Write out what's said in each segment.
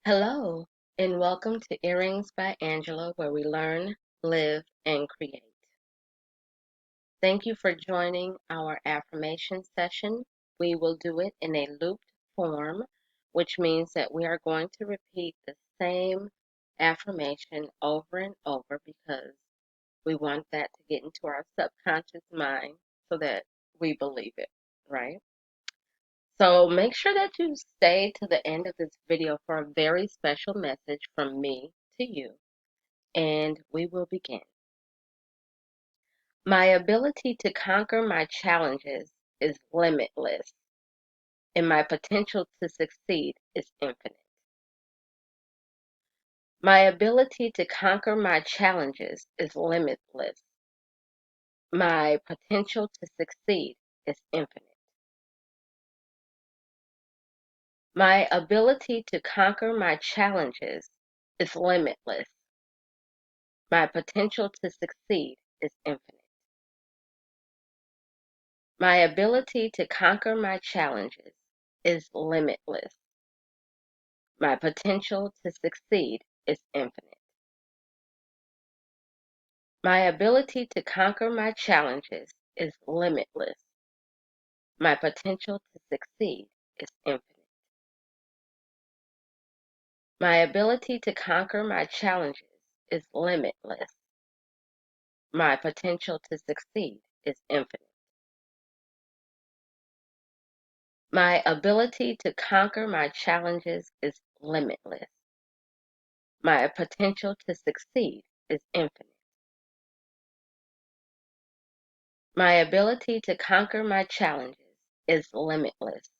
Hello, and welcome to Earrings by Angela, where we learn, live, and create. Thank you for joining our affirmation session. We will do it in a looped form, which means that we are going to repeat the same affirmation over and over because we want that to get into our subconscious mind so that we believe it, right? So make sure that you stay to the end of this video for a very special message from me to you, and we will begin. My ability to conquer my challenges is limitless, and my potential to succeed is infinite. My ability to conquer my challenges is limitless. My potential to succeed is infinite. My ability to conquer my challenges is limitless. My potential to succeed is infinite. My ability to conquer my challenges is limitless. My potential to succeed is infinite. My ability to conquer my challenges is limitless. My potential to succeed is infinite. My ability to conquer my challenges is limitless. My potential to succeed is infinite. My ability to conquer my challenges is limitless. My potential to succeed is infinite. My ability to conquer my challenges is limitless.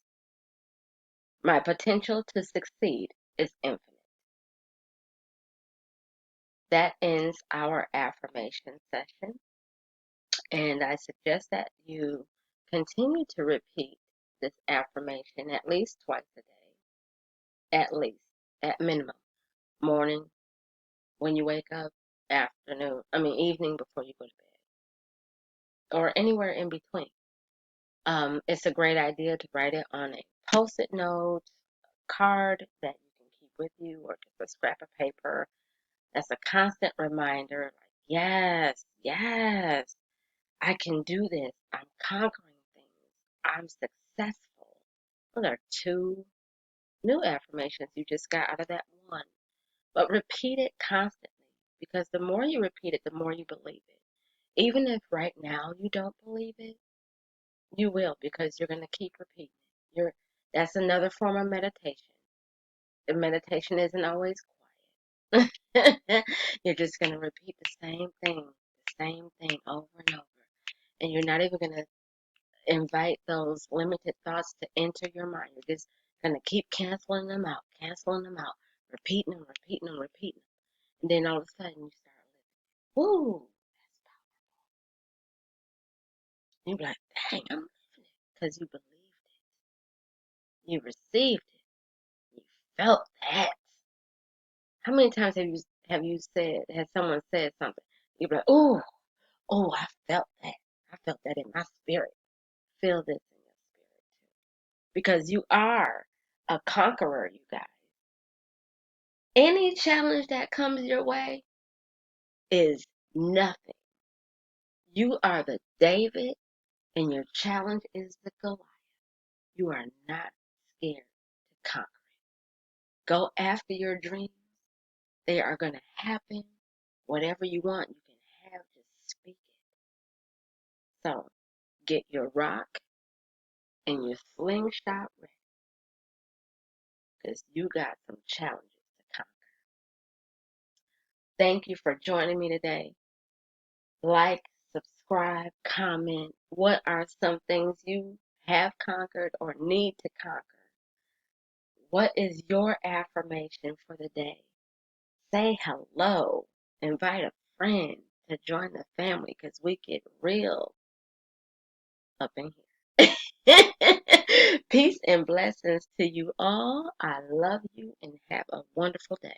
My potential to succeed is infinite. That ends our affirmation session, and I suggest that you continue to repeat this affirmation at least twice a day, at least, at minimum. Morning, when you wake up, evening before you go to bed, or anywhere in between. It's a great idea to write it on a post-it note, card that you can keep with you, or just a scrap of paper. That's a constant reminder, like, yes, yes, I can do this. I'm conquering things. I'm successful. Those are two new affirmations you just got out of that one. But repeat it constantly because the more you repeat it, the more you believe it. Even if right now you don't believe it, you will because you're going to keep repeating it. That's another form of meditation. The meditation isn't always quiet. You're just going to repeat the same thing over and over. And you're not even going to invite those limited thoughts to enter your mind. You're just going to keep canceling them out, repeating them, repeating them, repeating them. And then all of a sudden you start living. Woo! And you're like, dang, I'm living it. Because you believed it. You received it. You felt that. How many times has someone said something? You're like, oh, I felt that. I felt that in my spirit. Feel this in your spirit too. Because you are a conqueror, you guys. Any challenge that comes your way is nothing. You are the David, and your challenge is the Goliath. You are not scared to conquer it. Go after your dreams. They are going to happen. Whatever you want, you can have. Just speak it. So get your rock and your slingshot ready because you got some challenges to conquer. Thank you for joining me today. Like, subscribe, comment. What are some things you have conquered or need to conquer? What is your affirmation for the day? Say hello. Invite a friend to join the family because we get real up in here. Peace and blessings to you all. I love you and have a wonderful day.